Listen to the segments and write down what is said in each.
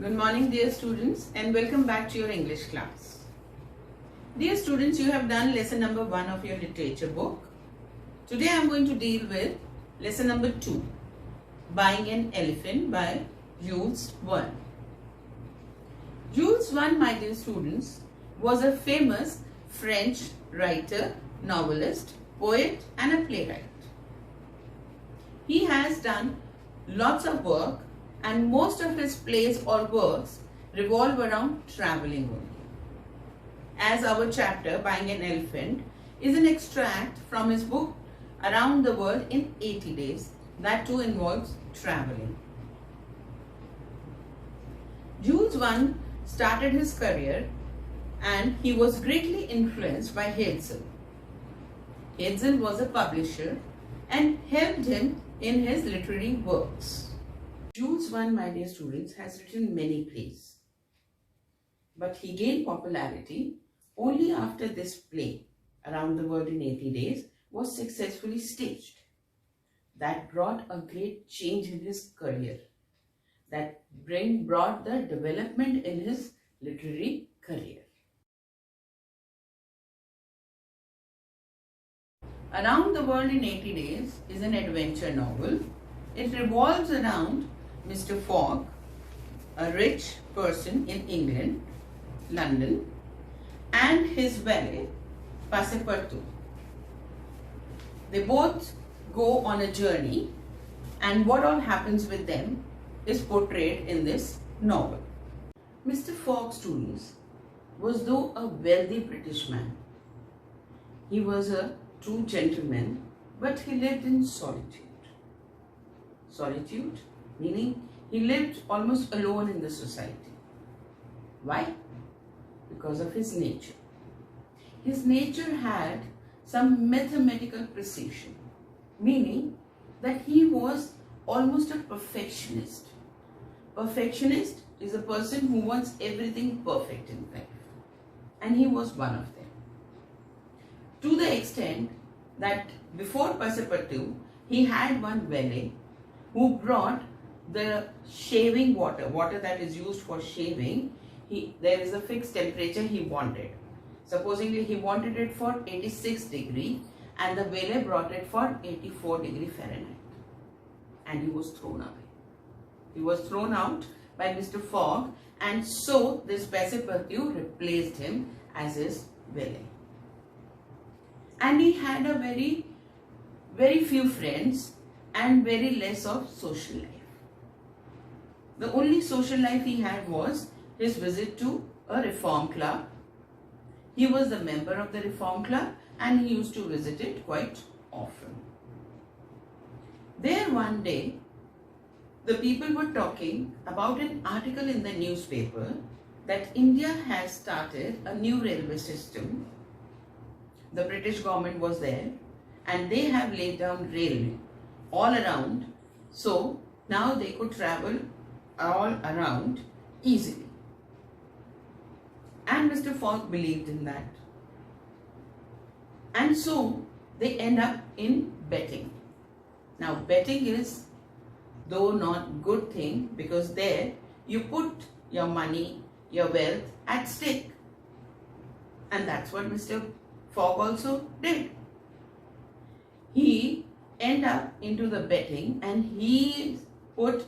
Good morning dear students and welcome back to your English class. Dear students, you have done lesson number 1 of your literature book. Today I am going to deal with lesson number 2, Buying an Elephant by Jules Verne. Jules Verne, my dear students, was a famous French writer, novelist, poet and a playwright. He has done lots of work and most of his plays or works revolve around traveling only. As our chapter, Buying an Elephant, is an extract from his book Around the World in 80 Days, that too involves traveling. Jules Verne started his career and he was greatly influenced by Hetzel. Hetzel was a publisher and helped him in his literary works. Jules Verne, my dear students, has written many plays, but he gained popularity only after this play, Around the World in 80 Days, was successfully staged. That brought a great change in his career. That brought the development in his literary career. Around the World in 80 Days is an adventure novel. It revolves around Mr. Fogg, a rich person in England, London, and his valet, Passepartout. They both go on a journey, and what all happens with them is portrayed in this novel. Mr. Fogg, students, was though a wealthy British man. He was a true gentleman, but he lived in solitude. Solitude meaning he lived almost alone in the society. Why? Because of his nature. His nature had some mathematical precision, meaning that he was almost a perfectionist. Perfectionist is a person who wants everything perfect in life, and he was one of them. To the extent that before Passepartout, he had one valet who brought the shaving water that is used for shaving. There is a fixed temperature he wanted. Supposedly he wanted it for 86 degree and the valet brought it for 84 degree Fahrenheit. And he was thrown away. He was thrown out by Mr. Fogg, and so this Passepartout replaced him as his valet. And he had a very few friends and very less of social life. The only social life he had was his visit to a reform club. He was a member of the reform club and he used to visit it quite often. There one day, the people were talking about an article in the newspaper that India has started a new railway system. The British government was there and they have laid down railway all around, so now they could travel all around easily. And Mr. Fogg believed in that. And so they end up in betting. Now betting is though not good thing, because there you put your money, your wealth at stake. And that's what Mr. Fogg also did. He ended up into the betting and he put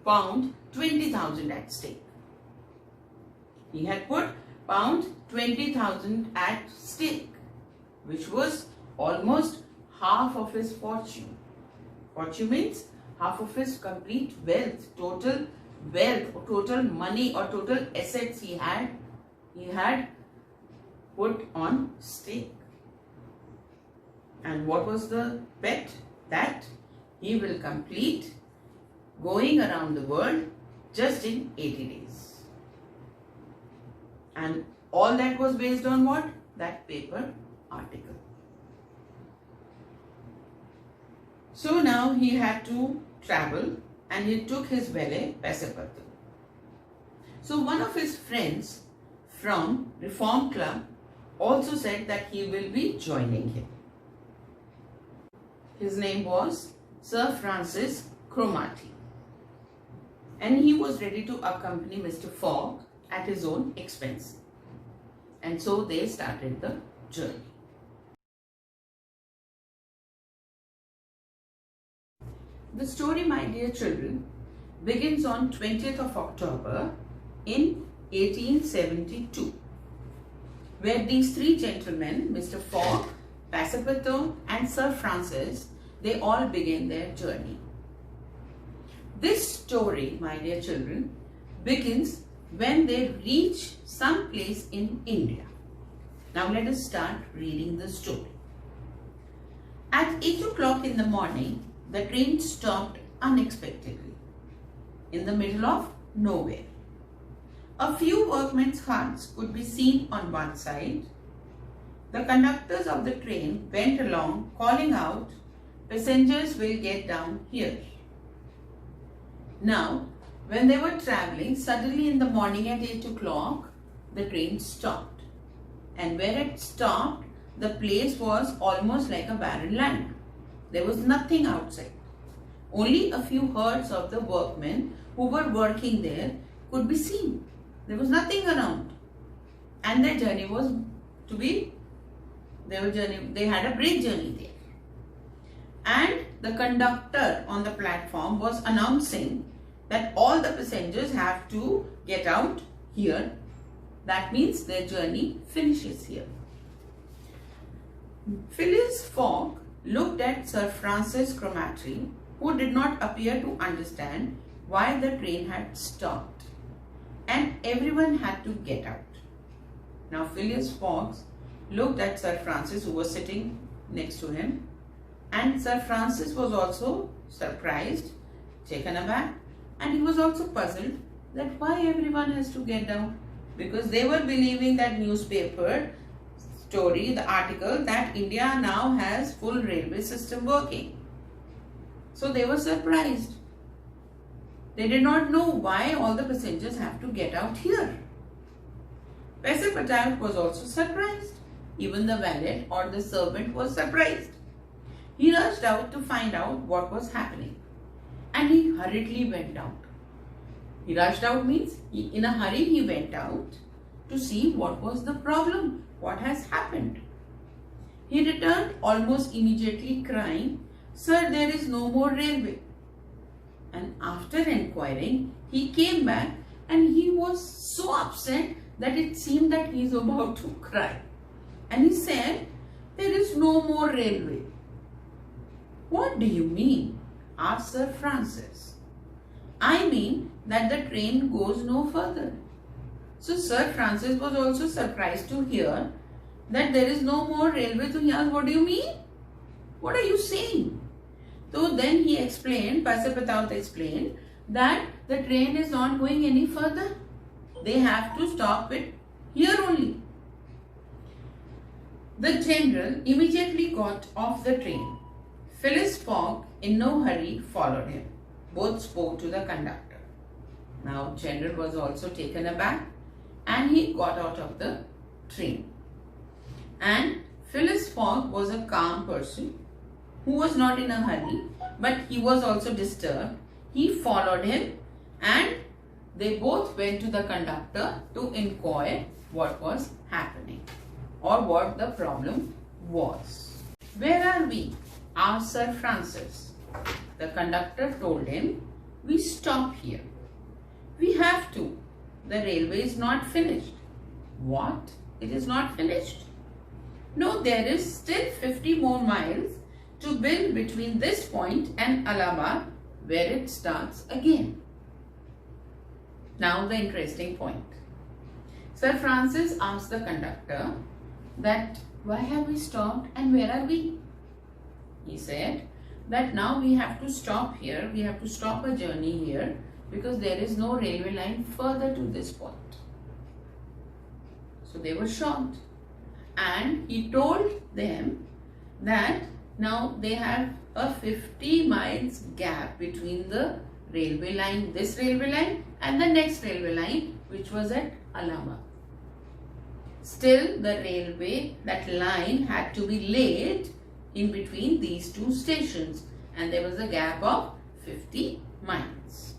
pound 20,000 at stake. He had put pound 20,000 at stake, which was almost half of his fortune. Fortune means half of his complete wealth, total money or total assets he had put on stake. And what was the bet? That he will complete going around the world just in 80 days. And all that was based on what? That paper article. So now he had to travel and he took his valet Passepartout. So one of his friends from Reform Club also said that he will be joining him. His name was Sir Francis Cromarty. and he was ready to accompany Mr. Fogg at his own expense. And so they started the journey. The story, my dear children, begins on 20th of October in 1872, where these three gentlemen, Mr. Fogg, Passepartout and Sir Francis, they all began their journey. This story, my dear children, begins when they reach some place in India. Now let us start reading the story. At 8 o'clock in the morning, the train stopped unexpectedly in the middle of nowhere. A few workmen's huts could be seen on one side. The conductors of the train went along calling out, "Passengers will get down here." Now, when they were traveling, suddenly in the morning at 8 o'clock, the train stopped. And where it stopped, the place was almost like a barren land. There was nothing outside. Only a few herds of the workmen who were working there could be seen. There was nothing around. And their journey was to be, they had a great journey there. And the conductor on the platform was announcing that all the passengers have to get out here. That means their journey finishes here. Phileas Fogg looked at Sir Francis Cromarty, who did not appear to understand why the train had stopped, and everyone had to get out. Now Phileas Fogg looked at Sir Francis, who was sitting next to him, and Sir Francis was also surprised, taken aback, and he was also puzzled that why everyone has to get down, because they were believing that newspaper story, the article, that India now has full railway system working. So they were surprised. They did not know why all the passengers have to get out here. Passepartout was also surprised. Even the valet or the servant was surprised. He rushed out to find out what was happening, and he hurriedly went out. He rushed out means in a hurry he went out to see what was the problem, what has happened. He returned almost immediately crying, "Sir, there is no more railway." And after inquiring, he came back and he was so upset that it seemed that he is about to cry. And he said, "There is no more railway." "What do you mean?" asked Sir Francis. "I mean that the train goes no further." So Sir Francis was also surprised to hear that there is no more railway. So he asked, "What do you mean? What are you saying?" So then he explained, Passepartout explained, that the train is not going any further. They have to stop it here only. The general immediately got off the train. Phileas Fogg in no hurry followed him. Both spoke to the conductor. Now general was also taken aback and he got out of the train. And Phileas Fogg was a calm person who was not in a hurry, but he was also disturbed. He followed him and they both went to the conductor to inquire what was happening or what the problem was. "Where are we?" asked Sir Francis. The conductor told him, "We stop here." "We have to. The railway is not finished." "What? It is not finished?" "No, there is still 50 more miles to build between this point and Allahabad, where it starts again." Now the interesting point. Sir Francis asked the conductor that why have we stopped and where are we? He said that now we have to stop here, we have to stop a journey here because there is no railway line further to this point. So they were shocked, and he told them that now they have a 50 miles gap between the railway line, this railway line, and the next railway line, which was at Allahabad. Still, the railway, that line had to be laid in between these two stations, and there was a gap of 50 miles.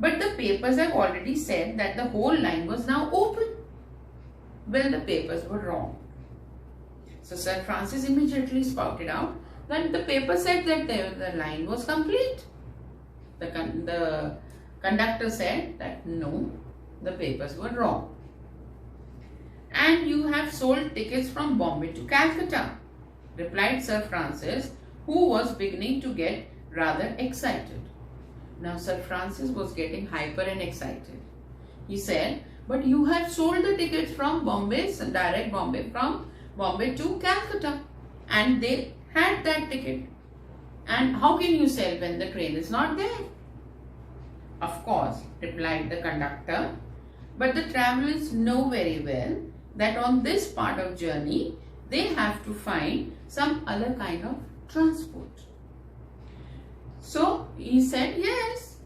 But the papers have already said that the whole line was now open. Well, the papers were wrong. So Sir Francis immediately spouted out that the paper said that the line was complete. The conductor said that no, the papers were wrong. And you have sold tickets from Bombay to Calcutta, replied Sir Francis, who was beginning to get rather excited. Now Sir Francis was getting hyper and excited. He said, but you have sold the tickets from Bombay, direct Bombay, from Bombay to Calcutta, and they had that ticket. And how can you sell when the train is not there? Of course, replied the conductor, but the travellers know very well that on this part of journey, they have to find some other kind of transport. So he said, yes,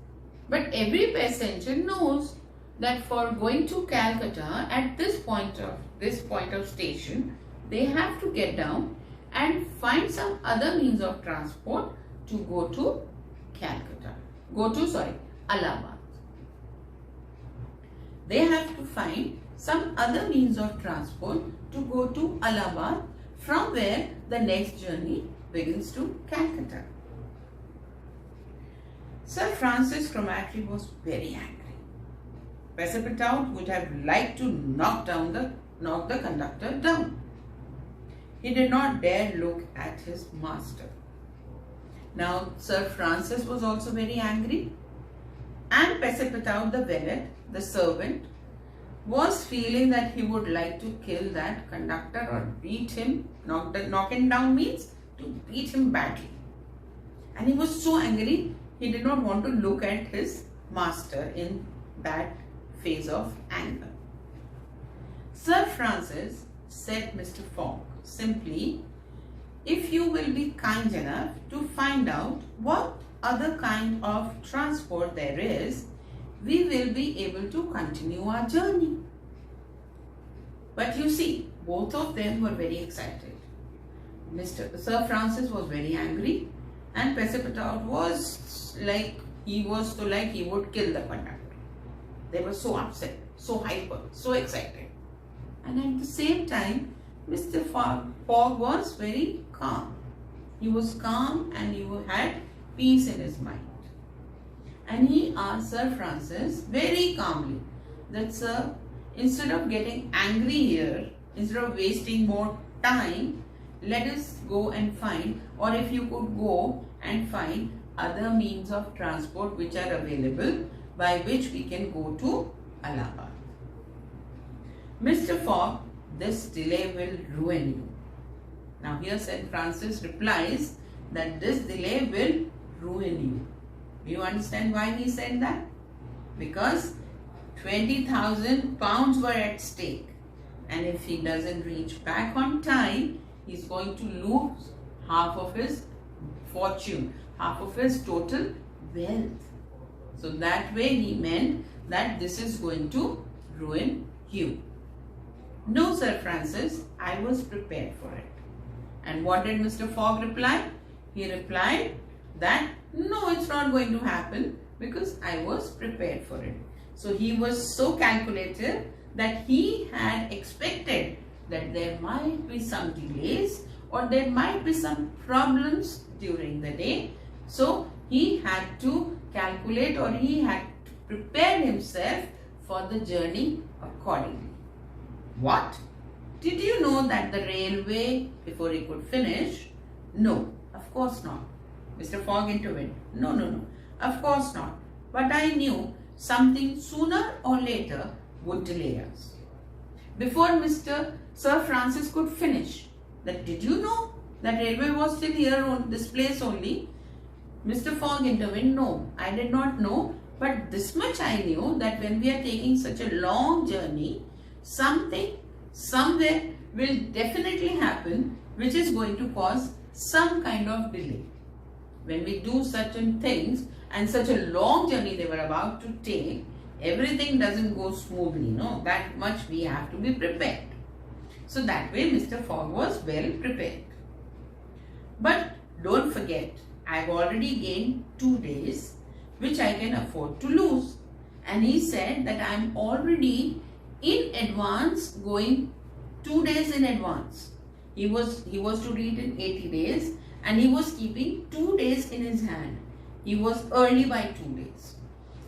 but every passenger knows that for going to Calcutta at this point of station, they have to get down and find some other means of transport to go to Allahabad. They have to find some other means of transport to go to Allahabad, from where the next journey begins to Calcutta. Sir Francis Cromarty was very angry. Passepartout would have liked to knock the conductor down. He did not dare look at his master. Now Sir Francis was also very angry, and Passepartout the valet, the servant, was feeling that he would like to kill that conductor or beat him. Knock him down means to beat him badly. And he was so angry, he did not want to look at his master in that phase of anger. Sir Francis said, Mr. Fogg, simply, if you will be kind enough to find out what other kind of transport there is, we will be able to continue our journey. But you see, both of them were very excited. Sir Francis was very angry, and Passepartout was like he would kill the conductor. They were so upset, so hyper, so excited. And at the same time, Mr. Fogg was very calm. He was calm and he had peace in his mind. And he asked Sir Francis very calmly that, sir, instead of getting angry here, instead of wasting more time, let us go and find, or if you could go and find other means of transport which are available by which we can go to Allahabad. Mr. Fogg, this delay will ruin you. Now here Sir Francis replies that this delay will ruin you. Do you understand why he said that? Because 20,000 pounds were at stake, and if he doesn't reach back on time, he's going to lose half of his fortune, half of his total wealth. So that way he meant that this is going to ruin you. No, Sir Francis, I was prepared for it. And what did Mr. Fogg reply? He replied that no, it's not going to happen because I was prepared for it. So he was so calculated that he had expected that there might be some delays or there might be some problems during the day. So he had to calculate, or he had prepared himself for the journey accordingly. What? Did you know that the railway, before he could finish? No, of course not. Mr. Fogg intervened. No, of course not. But I knew something sooner or later would delay us. Before Sir Francis could finish, that did you know that railway was still here on this place only? Mr. Fogg intervened. No, I did not know, but this much I knew, that when we are taking such a long journey, something somewhere will definitely happen which is going to cause some kind of delay. When we do certain things and such a long journey they were about to take, everything doesn't go smoothly. No, that much we have to be prepared. So that way Mr. Fogg was well prepared. But don't forget, I've already gained 2 days which I can afford to lose. and he said that I am already in advance, going 2 days in advance. He was to reach in 80 days and he was keeping 2 days in his hand. He was early by 2 days.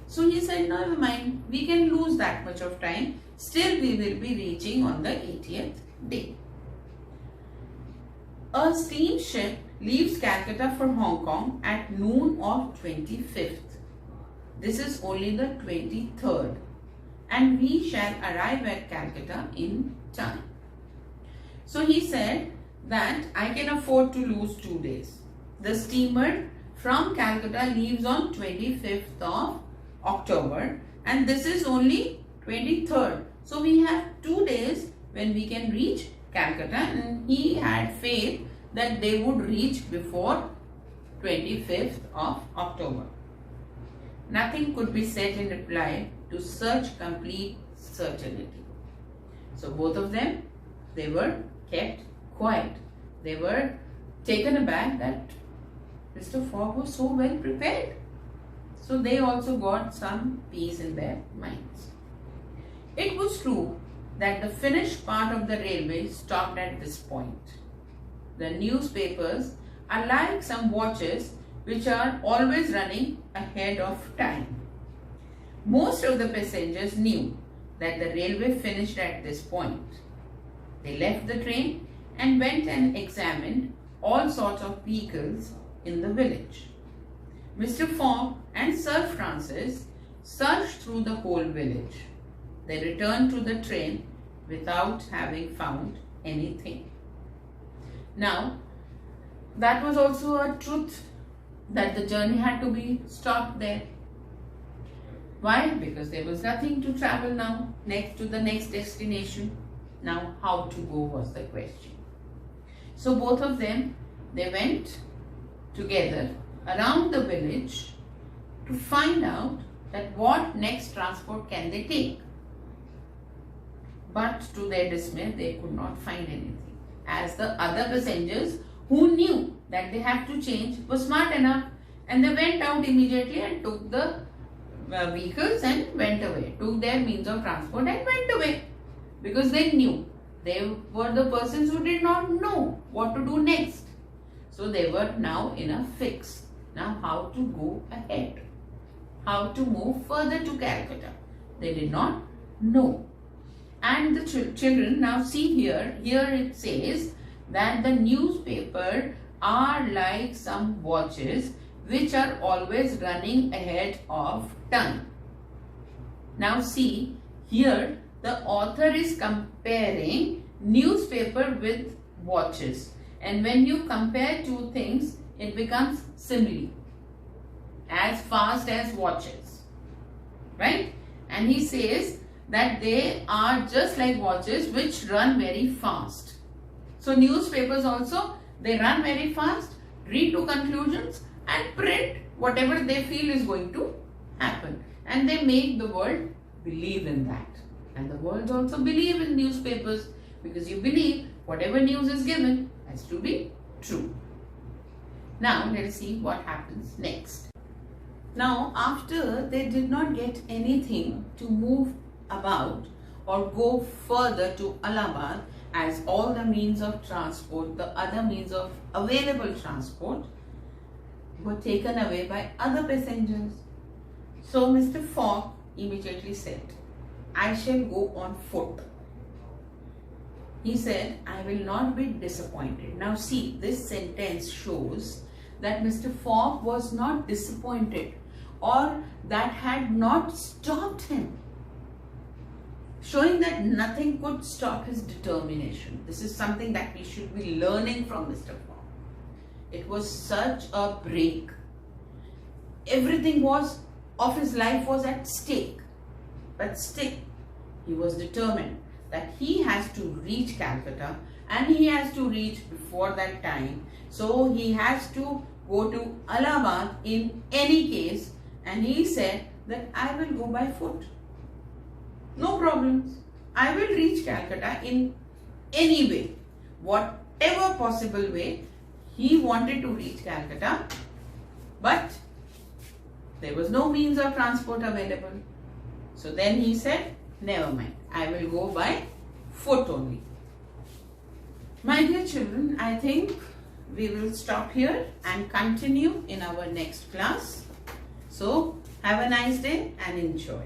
So he said, never mind, we can lose that much of time. Still we will be reaching on the 80th day. A steamship leaves Calcutta for Hong Kong at noon of 25th. This is only the 23rd. And we shall arrive at Calcutta in time. So he said that I can afford to lose 2 days. The steamer from Calcutta leaves on 25th of October and this is only 23rd. So we have 2 days when we can reach Calcutta, and he had faith that they would reach before 25th of October. Nothing could be said in reply to such complete certainty. So both of them, they were kept quiet. They were taken aback that Mr. Fogg was so well prepared. So they also got some peace in their minds. It was true that the finished part of the railway stopped at this point. The newspapers are like some watches which are always running ahead of time. Most of the passengers knew that the railway finished at this point. They left the train and went and examined all sorts of vehicles in the village. Mr. Fogg and Sir Francis searched through the whole village. They returned to the train without having found anything. Now, that was also a truth that the journey had to be stopped there. Why? Because there was nothing to travel now next to the next destination. Now, how to go was the question. So both of them, they went together around the village to find out that what next transport can they take. But to their dismay, they could not find anything, as the other passengers who knew that they had to change were smart enough, and they went out immediately and took the vehicles and went away, took their means of transport and went away, because they knew they were the persons who did not know what to do next. So they were now in a fix. Now how to go ahead, how to move further to Calcutta, they did not know. And the children, now see here it says that the newspaper are like some watches which are always running ahead of time. Now see here, the author is comparing newspaper with watches, and when you compare two things, it becomes simile, as fast as watches, right? And he says that they are just like watches which run very fast. So newspapers also, they run very fast, read to conclusions and print whatever they feel is going to happen, and they make the world believe in that. And the world also believe in newspapers, because you believe whatever news is given has to be true. Now let us see what happens next. Now after they did not get anything to move about or go further to Allahabad, as all the means of transport, the other means of available transport, were taken away by other passengers. So Mr. Fogg immediately said, I shall go on foot. He said, I will not be disappointed. Now see, this sentence shows that Mr. Fogg was not disappointed, or that had not stopped him, showing that nothing could stop his determination. This is something that we should be learning from Mr. Fogg. It was such a break. Everything of his life was at stake, but still he was determined that he has to reach Calcutta, and he has to reach before that time. So he has to go to Allahabad in any case, and he said that I will go by foot. No problems. I will reach Calcutta in any way. Whatever possible way, he wanted to reach Calcutta, but there was no means of transport available. So then he said, never mind, I will go by foot only. My dear children, I think we will stop here and continue in our next class. So have a nice day and enjoy.